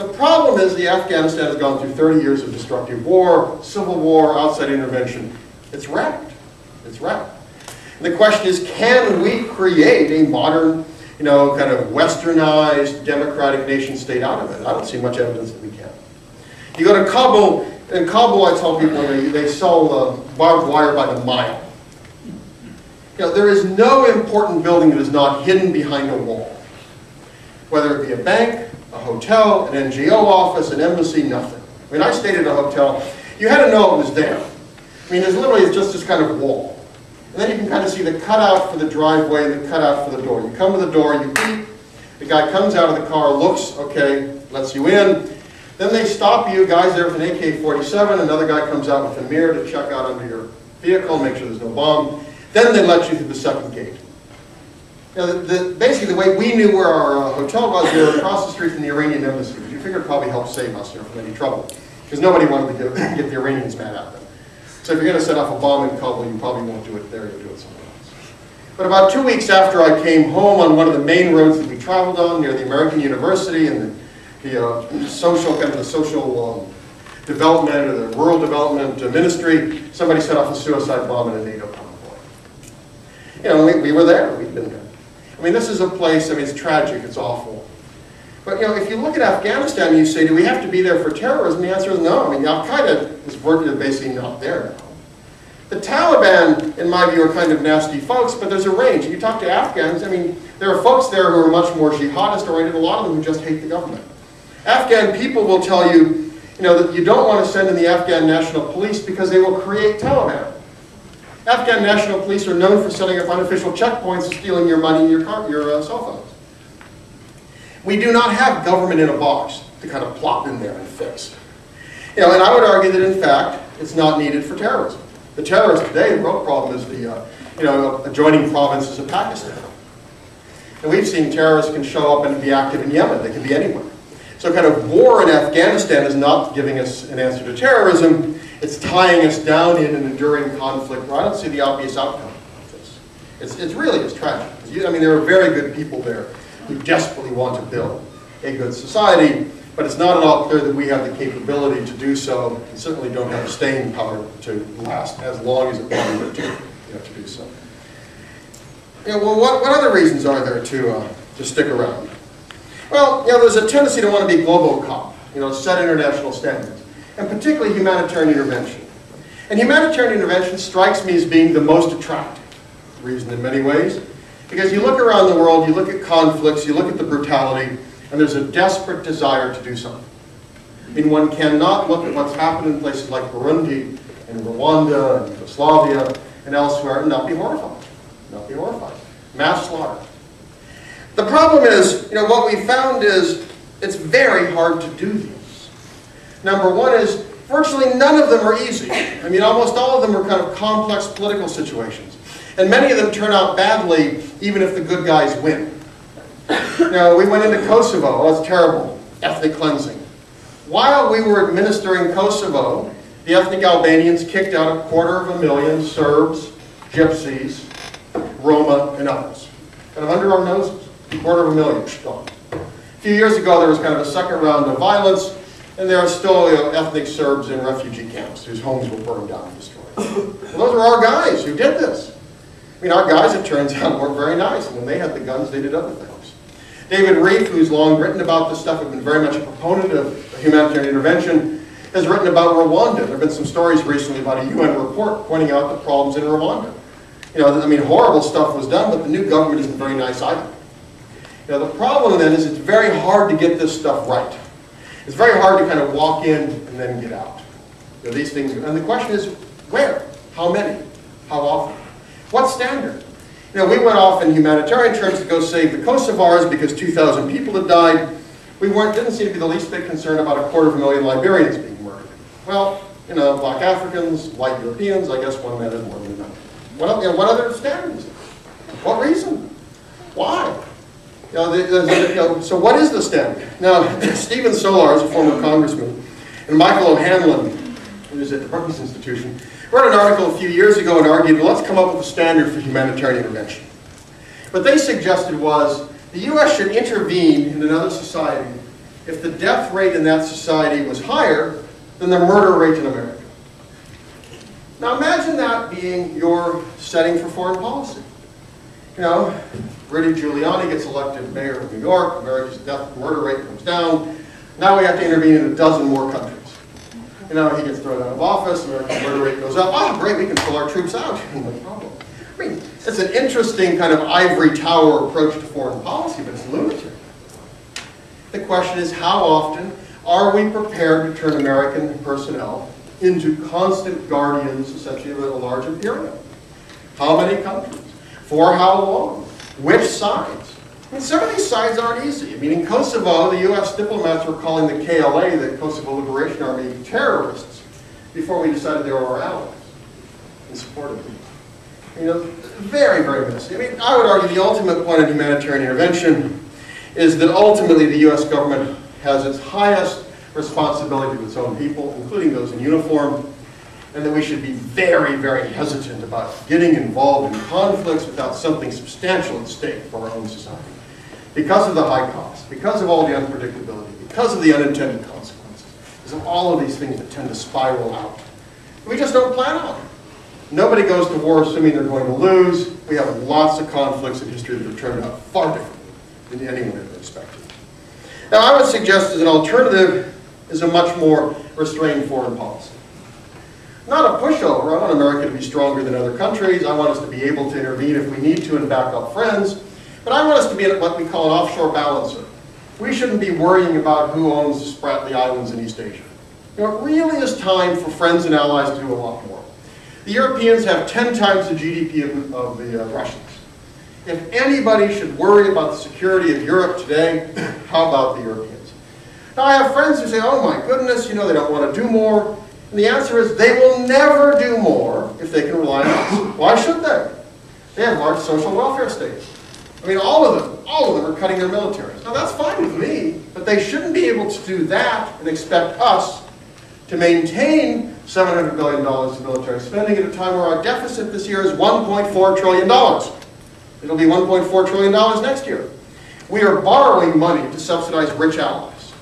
The problem is the Afghanistan has gone through 30 years of destructive war, civil war, outside intervention. It's wrecked. It's wrecked. And the question is, can we create a modern, kind of westernized, democratic nation state out of it? I don't see much evidence that we can. You go to Kabul. In Kabul, I tell people, they sell barbed wire by the mile. There is no important building that is not hidden behind a wall. Whether it be a bank, a hotel, an NGO office, an embassy, nothing. I mean, I stayed at a hotel. You had to know it was there. I mean, there's literally just this kind of wall. And then you can kind of see the cutout for the driveway and the cutout for the door. You come to the door, you beep. The guy comes out of the car, looks, okay, lets you in. Then they stop you, guys there with an AK-47. Another guy comes out with a mirror to check out under your vehicle, make sure there's no bomb. Then they let you through the second gate. Basically, the way we knew where our hotel was, we were across the street from the Iranian embassy, which you figured probably helped save us from any trouble, because nobody wanted to get the Iranians mad at them. So if you're going to set off a bomb in Kabul, you probably won't do it there, you'll do it somewhere else. But about 2 weeks after I came home on one of the main roads that we traveled on, near the American University and the social development or the rural development ministry, somebody set off a suicide bomb in a NATO convoy. We were there, we'd been there. I mean, this is a place, it's tragic, it's awful. But, if you look at Afghanistan and you say, do we have to be there for terrorism? The answer is no. Al-Qaeda is basically not there now. The Taliban, in my view, are kind of nasty folks, but there's a range. If you talk to Afghans, there are folks there who are much more jihadist-oriented, a lot of them who just hate the government. Afghan people will tell you, that you don't want to send in the Afghan National Police because they will create Taliban. Afghan National Police are known for setting up unofficial checkpoints and stealing your money and your cell phones. We do not have government in a box to kind of plop in there and fix. And I would argue that, in fact, it's not needed for terrorism. The terrorists today, the real problem is the adjoining provinces of Pakistan. And we've seen terrorists can show up and be active in Yemen. They can be anywhere. So kind of war in Afghanistan is not giving us an answer to terrorism. It's tying us down in an enduring conflict where I don't see the obvious outcome of this. It really is tragic. There are very good people there who desperately want to build a good society, but it's not at all clear that we have the capability to do so, and certainly don't have staying power to last as long as it wanted to do so. What other reasons are there to stick around? Well, there's a tendency to want to be global cop, set international standards, and particularly humanitarian intervention. And humanitarian intervention strikes me as being the most attractive reason in many ways, because you look around the world, you look at conflicts, you look at the brutality, and there's a desperate desire to do something. One cannot look at what's happened in places like Burundi and Rwanda and Yugoslavia and elsewhere and not be horrified. Not be horrified. Mass slaughter. The problem is, what we found is it's very hard to do these. Number one is virtually none of them are easy. Almost all of them are kind of complex political situations. And many of them turn out badly even if the good guys win. We went into Kosovo. Oh, it's terrible. Ethnic cleansing. While we were administering Kosovo, the ethnic Albanians kicked out 250,000 Serbs, Gypsies, Roma, and others. Kind of under our noses. 250,000 gone. A few years ago, there was kind of a second round of violence, and there are still ethnic Serbs in refugee camps whose homes were burned down and destroyed. Well, those were our guys who did this. Our guys, it turns out, weren't very nice. And when they had the guns, they did other things. David Reif, who's long written about this stuff, has been very much a proponent of humanitarian intervention, has written about Rwanda. There have been some stories recently about a UN report pointing out the problems in Rwanda. Horrible stuff was done, but the new government isn't very nice either. The problem then is it's very hard to get this stuff right. It's very hard to kind of walk in and then get out. These things, and the question is, where? How many? How often? What standard? We went off in humanitarian terms to go save the Kosovars because 2,000 people had died. We didn't seem to be the least bit concerned about 250,000 Liberians being murdered. Well, black Africans, white Europeans, I guess one mattered more than another. What other standards? What reason? Why? So what is the standard? Now, Stephen Solar is a former congressman, and Michael O'Hanlon, who's at the Brookings Institution, wrote an article a few years ago and argued, well, let's come up with a standard for humanitarian intervention. What they suggested was the U.S. should intervene in another society if the death rate in that society was higher than the murder rate in America. Now imagine that being your setting for foreign policy. You know, Rudy Giuliani gets elected mayor of New York, America's death murder rate comes down. Now we have to intervene in a dozen more countries. You know, he gets thrown out of office, America's murder rate goes up. Oh, great, we can pull our troops out. No problem. I mean, it's an interesting kind of ivory tower approach to foreign policy, but it's lunatic. The question is, how often are we prepared to turn American personnel into constant guardians, essentially, of a large imperium? How many countries? For how long? Which sides? I mean, some of these sides aren't easy. I mean, in Kosovo, the U.S. diplomats were calling the KLA, the Kosovo Liberation Army, terrorists before we decided they were our allies and supported them. You know, very, very messy. I mean, I would argue the ultimate point of humanitarian intervention is that ultimately the U.S. government has its highest responsibility to its own people, including those in uniform, and that we should be very, very hesitant about getting involved in conflicts without something substantial at stake for our own society. Because of the high costs, because of all the unpredictability, because of the unintended consequences, because of all of these things that tend to spiral out. We just don't plan on it. Nobody goes to war assuming they're going to lose. We have lots of conflicts in history that have turned out far differently than anyone ever expected. Now, I would suggest as an alternative is a much more restrained foreign policy. Not a pushover. I want America to be stronger than other countries. I want us to be able to intervene if we need to and back up friends. But I want us to be what we call an offshore balancer. We shouldn't be worrying about who owns the Spratly Islands in East Asia. You know, it really is time for friends and allies to do a lot more. The Europeans have 10 times the GDP of the Russians. If anybody should worry about the security of Europe today, how about the Europeans? Now, I have friends who say, oh my goodness, you know, they don't want to do more. And the answer is they will never do more if they can rely on us. Why should they? They have large social welfare states. I mean, all of them are cutting their militaries. Now, that's fine with me, but they shouldn't be able to do that and expect us to maintain $700 billion in military spending at a time where our deficit this year is $1.4 trillion. It'll be $1.4 trillion next year. We are borrowing money to subsidize rich allies.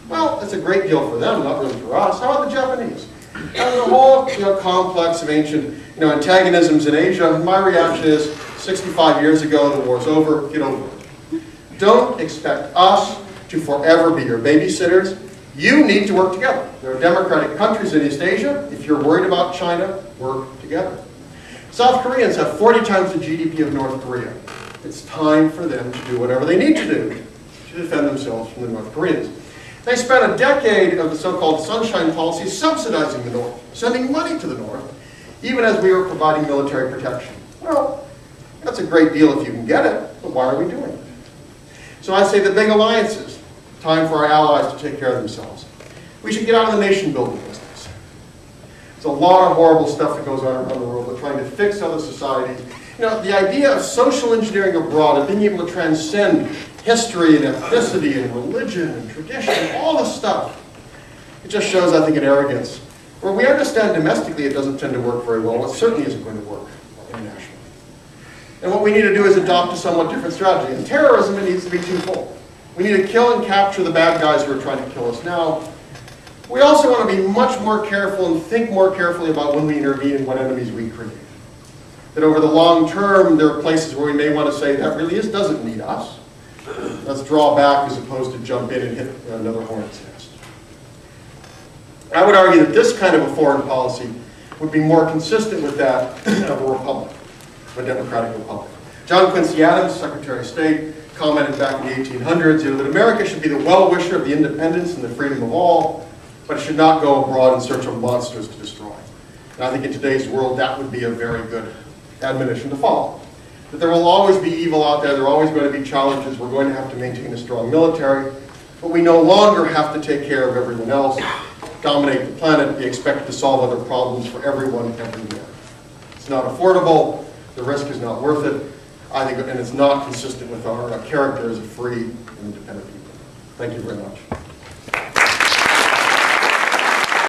Well, that's a great deal for them, not really for us. How about the Japanese? And the whole complex of ancient antagonisms in Asia. My reaction is, 65 years ago, the war's over, get over it. Don't expect us to forever be your babysitters. You need to work together. There are democratic countries in East Asia. If you're worried about China, work together. South Koreans have 40 times the GDP of North Korea. It's time for them to do whatever they need to do to defend themselves from the North Koreans. They spent a decade of the so-called sunshine policy subsidizing the North, sending money to the North, even as we were providing military protection. Well, that's a great deal if you can get it, but why are we doing it? So I say the big alliances, time for our allies to take care of themselves. We should get out of the nation-building business. There's a lot of horrible stuff that goes on around the world. We're trying to fix other societies. You know, the idea of social engineering abroad, of being able to transcend history and ethnicity and religion and tradition, all this stuff, it just shows, I think, an arrogance. Where we understand domestically it doesn't tend to work very well. It certainly isn't going to work internationally. And what we need to do is adopt a somewhat different strategy. In terrorism, it needs to be twofold. We need to kill and capture the bad guys who are trying to kill us now. We also want to be much more careful and think more carefully about when we intervene and what enemies we create. That over the long term, there are places where we may want to say, that really doesn't need us. Let's draw back as opposed to jump in and hit another hornet's nest. I would argue that this kind of a foreign policy would be more consistent with that of a republic, a democratic republic. John Quincy Adams, Secretary of State, commented back in the 1800s that America should be the well-wisher of the independence and the freedom of all, but it should not go abroad in search of monsters to destroy. And I think in today's world that would be a very good admonition to follow. That there will always be evil out there, there are always going to be challenges, we're going to have to maintain a strong military, but we no longer have to take care of everyone else, dominate the planet, be expected to solve other problems for everyone everywhere. It's not affordable, the risk is not worth it, I think, and it's not consistent with our character as a free and independent people. Thank you very much.